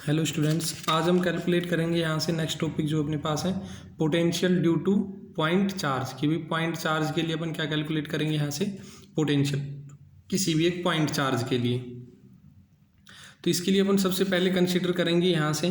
Hello students, आज हम calculate करेंगे यहाँ से नेक्स्ट टॉपिक जो अपने पास है potential due to point charge. कि भी पॉइंट चार्ज के लिए अपन क्या कैलकुलेट करेंगे यहाँ से पोटेंशियल किसी भी एक पॉइंट चार्ज के लिए। तो इसके लिए अपन सबसे पहले कंसीडर करेंगे यहाँ से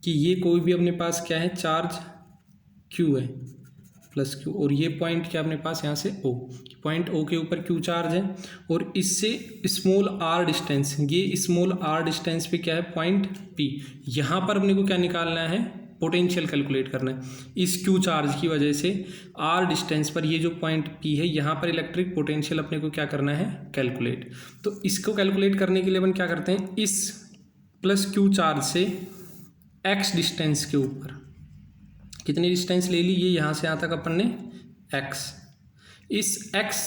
कि ये कोई भी अपने पास क्या है, चार्ज क्यू है प्लस क्यू, और ये पॉइंट क्या अपने पास यहाँ से ओ, पॉइंट ओ के ऊपर क्यू चार्ज है और इससे स्मॉल आर डिस्टेंस, ये स्मॉल आर डिस्टेंस पे क्या है पॉइंट पी। यहाँ पर अपने को क्या निकालना है, पोटेंशियल कैलकुलेट करना है। इस क्यू चार्ज की वजह से आर डिस्टेंस पर ये जो पॉइंट पी है यहाँ पर इलेक्ट्रिक पोटेंशियल अपने को क्या करना है, कैलकुलेट। तो इसको कैलकुलेट करने के लिए अपन क्या करते हैं, इस प्लस क्यू चार्ज से एक्स डिस्टेंस के ऊपर कितनी डिस्टेंस ले ली, ये यहाँ से यहाँ तक अपन ने x, इस x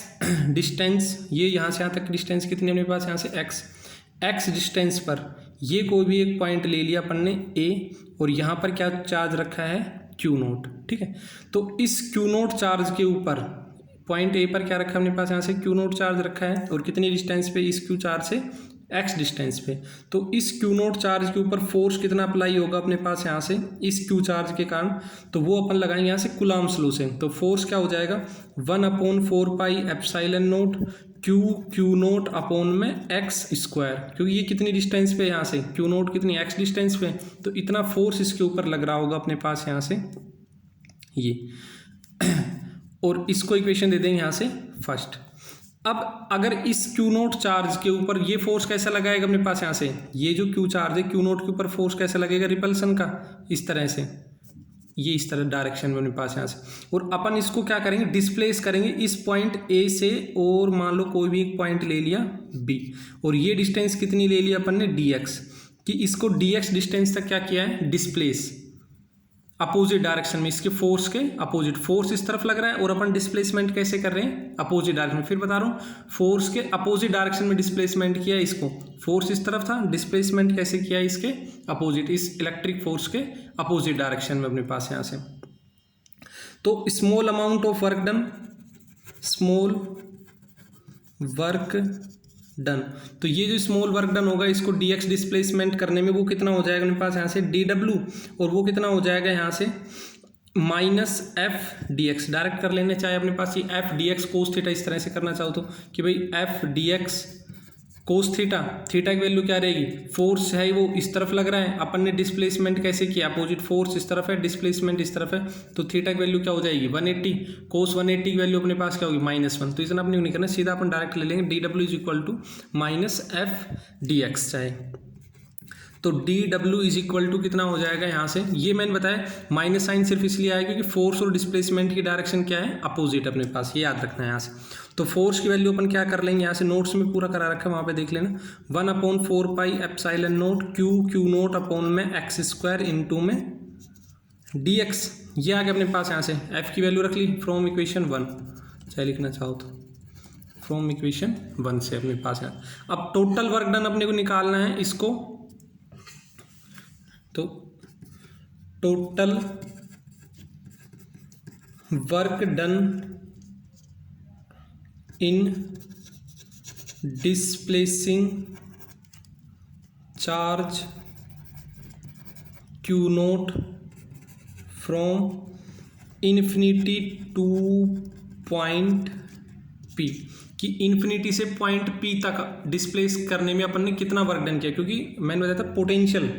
डिस्टेंस, ये यहाँ से यहाँ तक डिस्टेंस कितनी अपने पास यहाँ से x डिस्टेंस पर ये कोई भी एक पॉइंट ले लिया अपन ने a, और यहाँ पर क्या चार्ज रखा है Q नोट। ठीक है, तो इस Q नोट चार्ज के ऊपर पॉइंट a पर क्या रखा है अपने पास यहाँ से Q नोट चार्ज रखा है, और कितनी डिस्टेंस पे, इस Q चार्ज से x डिस्टेंस पे। तो इस Q नोट चार्ज के ऊपर फोर्स कितना अप्लाई होगा अपने पास यहाँ से इस Q चार्ज के कारण, तो वो अपन लगाएंगे यहाँ से कूलम्ब्स लॉ से। तो फोर्स क्या हो जाएगा 1/4 pi epsilon note Q naught upon में x स्क्वायर, क्योंकि ये कितनी डिस्टेंस पे यहाँ से Q नोट कितनी x डिस्टेंस पे, तो इतना फोर्स इसके ऊपर लग रहा होगा अपने पास यहाँ से ये, और इसको इक्वेशन दे देंगे यहाँ से फर्स्ट। अब अगर इस Q नोट चार्ज के ऊपर ये फोर्स कैसा लगाएगा अपने पास यहाँ से, ये जो Q चार्ज है Q नोट के ऊपर फोर्स कैसा लगेगा रिपल्सन का, इस तरह से, ये इस तरह डायरेक्शन में अपने पास यहाँ से, और अपन इसको क्या करेंगे, डिस्प्लेस करेंगे इस पॉइंट A से, और मान लो कोई भी एक पॉइंट ले लिया B, और ये डिस्टेंस कितनी ले लिया अपन ने dx, कि इसको dx डिस्टेंस तक क्या किया है डिस्प्लेस अपोजिट डायरेक्शन में, इसके फोर्स के अपोजिट, फोर्स इस तरफ लग रहा है और अपन डिस्प्लेसमेंट कैसे कर रहे हैं अपोजिट डायरेक्शन में। फिर बता रहा हूँ, फोर्स के अपोजिट डायरेक्शन में डिस्प्लेसमेंट किया है इसको, फोर्स इस तरफ था, डिस्प्लेसमेंट कैसे किया है इसके अपोजिट, इस इलेक्ट्रिक फोर्स के अपोजिट डायरेक्शन में अपने पास यहाँ से। तो small amount of work done, small work done, तो ये जो स्मॉल वर्क डन होगा इसको dx डिस्प्लेसमेंट करने में वो कितना हो जाएगा मेरे पास यहाँ से dw, और वो कितना हो जाएगा यहाँ से -f dx, डायरेक्ट कर लेने, चाहे अपने पास ये f dx कोस थीटा इस तरह से करना चाहो तो, कि भाई f dx cos theta, theta की वैल्यू क्या रहेगी, फोर्स है वो इस तरफ लग रहा है, अपन ने डिस्प्लेसमेंट कैसे किया अपोजिट, फोर्स इस तरफ है डिस्प्लेसमेंट इस तरफ है, तो थीटा की वैल्यू क्या हो जाएगी 180, कोस 180 की वैल्यू अपने पास क्या होगी -1। तो इतना अपने नहीं करना, सीधा अपन डायरेक्ट ले लेंगे dw is equal to -f dx, चाहे तो dw इज इक्वल टू कितना हो जाएगा यहाँ से, ये मैंने बताया माइनस साइन सिर्फ इसलिए आया क्योंकि फोर्स और डिस्प्लेसमेंट की डायरेक्शन क्या है अपोजिट अपने पास, ये याद रखना है यहाँ से। तो फोर्स की वैल्यू अपन क्या कर लेंगे यहाँ से, नोट्स में पूरा करा रखा है वहाँ पे देख लेना, 1/4 pi epsilon note Q naught upon में x स्क्वायर इंटू में dx, ये आ गया अपने पास यहाँ से, f की वैल्यू रख ली फ्रॉम इक्वेशन 1, चाहे लिखना चाहो तो फ्रॉम इक्वेशन 1 से अपने पास यहाँ। अब टोटल वर्क डन अपने को निकालना है इसको, तो total work done in displacing charge Q note from infinity two point P, कि इन्फिनिटी से पॉइंट P तक डिस्प्लेस करने में अपन ने कितना वर्क डन किया, क्योंकि मैंने बताया था पोटेंशियल,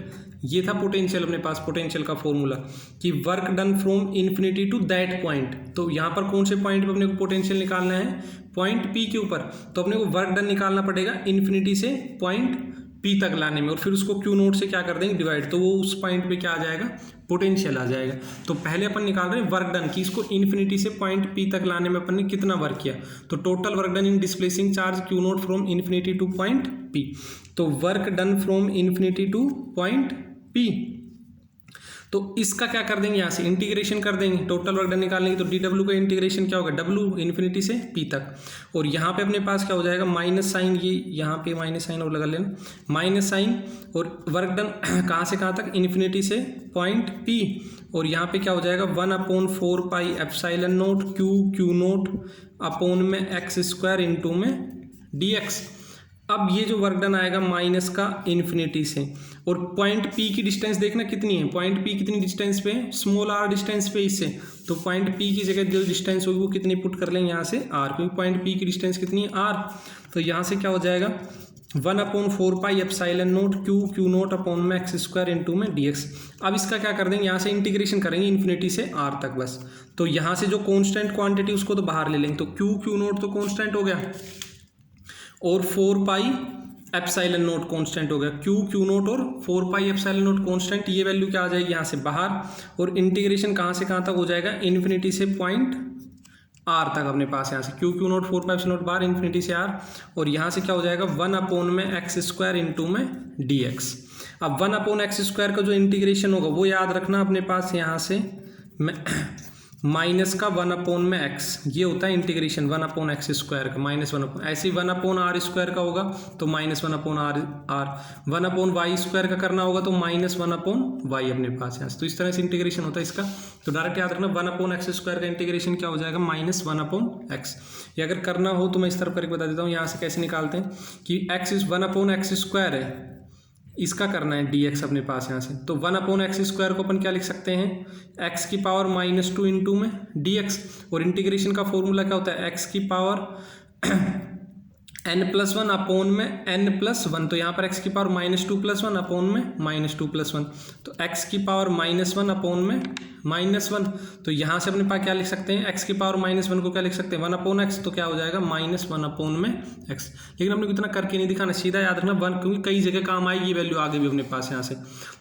ये था पोटेंशियल अपने पास, पोटेंशियल का फॉर्मूला कि work done from infinity to that point. तो यहाँ पर कौन से पॉइंट पे अपने को पोटेंशियल निकालना है, पॉइंट P के ऊपर, तो अपने को वर्क डन निकालना पड़ेगा इन्फिनिटी से पॉइंट P तक लाने में, और फिर उसको Q नोट से क्या कर देंगे डिवाइड, तो वो उस पॉइंट पे क्या आ जाएगा पोटेंशियल आ जाएगा। तो पहले अपन निकाल रहे हैं वर्क डन, कि इसको इन्फिनिटी से पॉइंट P तक लाने में अपन ने कितना वर्क किया, तो total work done in displacing charge Q note from infinity two point P, तो work done from infinity two point P, तो इसका क्या कर देंगे यहाँ से इंटीग्रेशन कर देंगे, टोटल वर्क डन निकालने की, तो dw का इंटीग्रेशन क्या होगा w इन्फिनिटी से p तक, और यहाँ पे अपने पास क्या हो जाएगा माइनस साइन, ये यहाँ पे माइनस साइन और लगा लेना, माइनस साइन, और वर्क डन कहाँ से कहाँ तक इन्फिनिटी से पॉइंट p, और यहाँ पे क्या हो जाएगा 1/4 pi epsilon note Q naught upon में x स्क्वायर इंटू में dx, अब ये जो वर्क डन आएगा माइनस का इन्फिनिटी से, और पॉइंट पी की डिस्टेंस देखना कितनी है, पॉइंट पी कितनी डिस्टेंस पे है, स्मॉल आर डिस्टेंस पे इससे, तो पॉइंट पी की जगह जो डिस्टेंस होगी वो कितनी पुट कर लें यहाँ से आर, क्योंकि पॉइंट पी की डिस्टेंस कितनी है आर। तो यहाँ से क्या हो जाएगा 1/4 epsilon note Q naught upon में एक्स स्क्वायर इंटू में dx। अब इसका क्या कर देंगे, यहाँ से इंटीग्रेशन करेंगे इन्फिनिटी से आर तक बस। तो यहाँ से जो कांस्टेंट क्वांटिटी उसको तो बाहर ले लेंगे, तो क्यू नोट तो कांस्टेंट हो गया और 4 एप्सिलॉन नोट कांस्टेंट हो गया, क्यू नोट और 4 एप्सिलॉन नोट कांस्टेंट, ये वैल्यू क्या आ जाएगी यहाँ से बाहर, और इंटीग्रेशन कहाँ से कहाँ तक हो जाएगा, इन्फिनिटी से पॉइंट आर तक अपने पास, यहाँ से क्यू नोट 4 एप्सिलॉन नोट बाहर, इन्फिनिटी से आर, और यहाँ से क्या हो जाएगा 1 में एक्स स्क्वायर इंटू में dx। अब 1 x² का जो इंटीग्रेशन होगा वो याद रखना अपने पास, यहाँ से माइनस का 1 में x, ये होता है इंटीग्रेशन 1/x² का, -1 ऐसे ही 1/r² का होगा तो -1/r, 1/y² का करना होगा तो -1/y अपने पास यहाँ से। तो इस तरह से इंटीग्रेशन होता है इसका। तो डायरेक्ट याद रखना 1/x² का इंटीग्रेशन क्या हो जाएगा -1/x। ये अगर करना हो तो मैं इस तरफ करके बता देता हूँ, यहाँ से कैसे निकालते हैं कि x 1/x² है, इसका करना है dx अपने पास यहाँ से। तो 1/x² को अपन क्या लिख सकते हैं, x की पावर -2 इंटू में dx, और इंटीग्रेशन का फॉर्मूला क्या होता है x की पावर n+1 अपॉन में n+1, तो यहाँ पर x की पावर -2+1 अपॉन में -2+1, तो x की पावर -1 अपॉन में -1, तो यहाँ से अपने पास क्या लिख सकते हैं, x की पावर -1 को क्या लिख सकते हैं 1/x, तो क्या हो जाएगा -1 अपॉन में x। लेकिन हमने इतना करके नहीं दिखाना, सीधा याद रखना 1, क्योंकि कई जगह काम आएगी ये वैल्यू आगे भी अपने पास यहाँ से।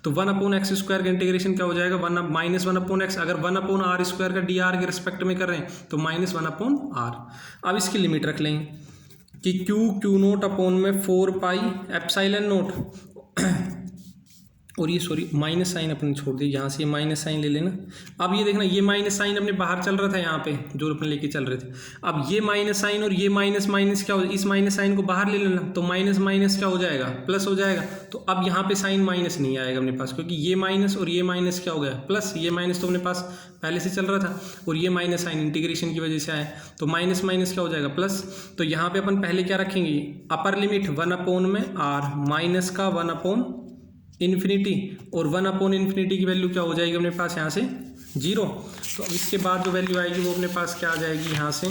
तो 1/x² का इंटीग्रेशन क्या हो जाएगा -1/x, अगर 1/r² का dr के रिस्पेक्ट में कर रहे हैं तो -1/r। अब इसकी लिमिट रख लेंगे कि क्यू नोट अपॉन में 4 एप्सिलॉन नोट, और ये सॉरी माइनस साइन अपने छोड़ दिए, यहाँ से ये माइनस साइन ले लेना। अब ये देखना ये माइनस साइन अपने बाहर चल रहा था यहाँ पे जो अपने लेके चल रहे थे, अब ये माइनस साइन और ये माइनस क्या हो, इस माइनस साइन को बाहर ले लेना, तो माइनस क्या हो जाएगा प्लस हो जाएगा। तो अब यहाँ पे साइन माइनस नहीं आएगा अपने पास, क्योंकि ये माइनस और ये माइनस क्या हो गया प्लस, ये माइनस तो अपने पास पहले से चल रहा था और ये माइनस साइन इंटीग्रेशन की वजह से आया, तो माइनस क्या हो जाएगा प्लस। तो यहाँ पे अपन पहले क्या रखेंगे, अपर लिमिट 1 में r, माइनस का 1 इन्फिनिटी, और 1 की वैल्यू क्या हो जाएगी अपने पास यहाँ से 0। तो अब इसके बाद जो वैल्यू आएगी वो अपने पास क्या आ जाएगी यहाँ से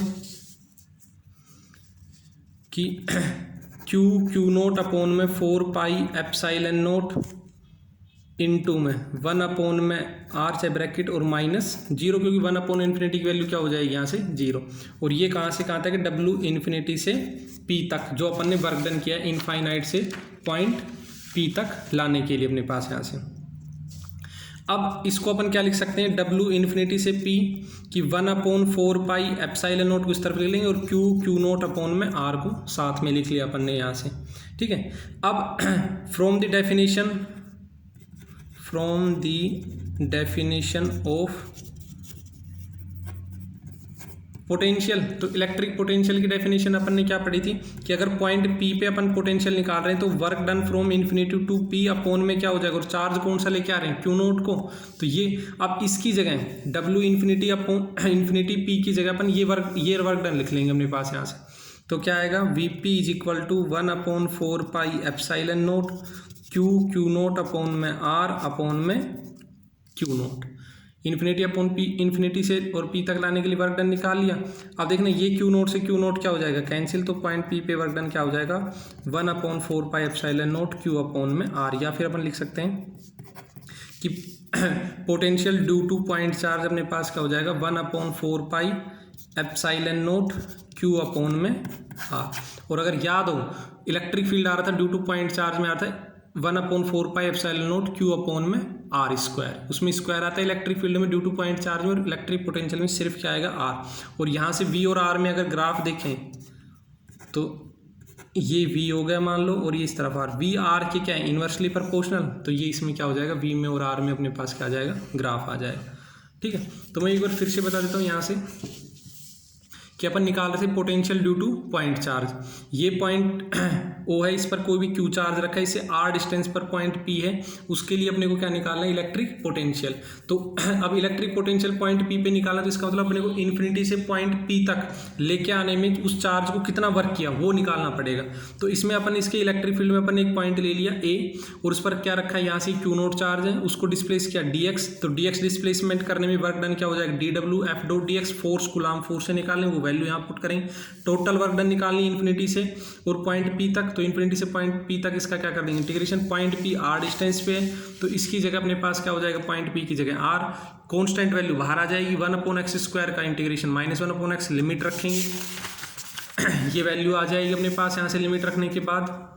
कि क्यू नोट अपॉन में 4 एप्सिलॉन नोट इंटू में 1 में r चाहे ब्रैकेट और -0, क्योंकि 1 की वैल्यू क्या हो जाएगी यहाँ से 0। और ये कहाँ से कहाँ तक है, w इन्फिनिटी से p तक, जो अपन ने वर्क डन किया इनफाइनाइट से पॉइंट p तक लाने के लिए अपने पास यहाँ से। अब इसको अपन क्या लिख सकते हैं, w इन्फिनिटी से p की 1/4 एप्सिलॉन नोट को इस तरफ लिख लेंगे, और क्यू नोट अपॉन में r को साथ में लिख लिया अपन ने यहाँ से, ठीक है। अब from the definition of potential, तो इलेक्ट्रिक पोटेंशियल की डेफिनेशन अपन ने क्या पढ़ी थी कि अगर पॉइंट P पे अपन पोटेंशियल निकाल रहे हैं तो work done from infinity to P upon में क्या हो जाएगा, और चार्ज कौन सा लेके आ रहे हैं क्यू नोट को, तो ये अब इसकी जगह W infinity upon infinity P की जगह अपन ये वर्क डन लिख लेंगे अपने पास यहाँ से। तो क्या आएगा VP = 1/4 epsilon note Q naught upon में R अपॉन में Q note, infinity upon P, infinity से और P तक लाने के लिए वर्क डन निकाल लिया। अब देखना ये क्यू नोट क्या हो जाएगा कैंसिल, तो पॉइंट P पे वर्क डन क्या हो जाएगा 1/4 एप्सिलॉन नोट क्यू अपॉन में R, या फिर अपन लिख सकते हैं कि potential due to point charge अपने पास क्या हो जाएगा 1/4 एप्सिलॉन नोट क्यू अपॉन में R। और अगर याद हो इलेक्ट्रिक फील्ड आ रहा था ड्यू टू पॉइंट चार्ज में आता है 1/4 एप्सिलॉन नोट क्यू अपॉन में r², उसमें स्क्वायर आता है इलेक्ट्रिक फील्ड में ड्यू टू पॉइंट चार्ज में, और इलेक्ट्रिक पोटेंशियल में सिर्फ क्या आएगा r। और यहाँ से v और r में अगर ग्राफ देखें तो ये v हो गया मान लो, और ये इस तरफ r, v r के क्या है इन्वर्सली प्रोपोर्शनल, तो ये इसमें क्या हो जाएगा v में और r में अपने पास क्या आ जाएगा ग्राफ आ जाएगा, ठीक है। तो मैं एक बार फिर से बता देता हूँ यहाँ से कि अपन निकाल रहे थे potential due to point charge, ये पॉइंट O है, इस पर कोई भी Q चार्ज रखा है, इससे R डिस्टेंस पर पॉइंट P है, उसके लिए अपने को क्या निकालना है, इलेक्ट्रिक पोटेंशियल। तो अब इलेक्ट्रिक पोटेंशियल पॉइंट P पे निकालना, तो इसका मतलब अपने को इन्फिनिटी से पॉइंट P तक लेके आने में उस चार्ज को कितना वर्क किया वो निकालना पड़ेगा। तो इसमें अपन इसके इलेक्ट्रिक फील्ड में अपन एक पॉइंट ले लिया A, और उस पर क्या रखा है, यहाँ से Q नोट चार्ज है, उसको डिस्प्लेस किया dx, तो dx डिस्प्लेसमेंट करने में वर्क डन क्या हो जाएगा, dw f dot dx, force coulomb force से निकालें, वो वैल्यू यहाँ पुट करेंगे। टोटल वर्क डन निकालनी इन्फिनिटी से और पॉइंट P तक, तो इन्फिनिटी से पॉइंट P तक इसका क्या कर देंगे, integration. Point P R distance पे है, तो इसकी जगह अपने पास क्या हो जाएगा, पॉइंट P की जगह R, कॉन्स्टेंट वैल्यू बाहर आ जाएगी, 1/x² का इंटीग्रेशन माइनस 1/x, लिमिट रखेंगे, ये वैल्यू आ जाएगी अपने पास यहाँ से लिमिट रखने के बाद,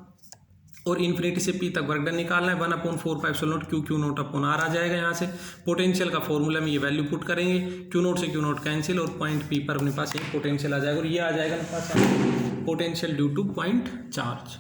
और इन्फिनिटी से P तक वर्क डन निकालना है, 1/4πε0 Q नोट अपॉन R आ जाएगा। यहाँ से पोटेंशियल का फॉर्मूला में ये वैल्यू पुट करेंगे, Q नोट से Q नोट कैंसिल, और पॉइंट P पर अपने पास एक पोटेंशियल आ जाएगा, और ये आ जाएगा अपने पास potential due to point charge.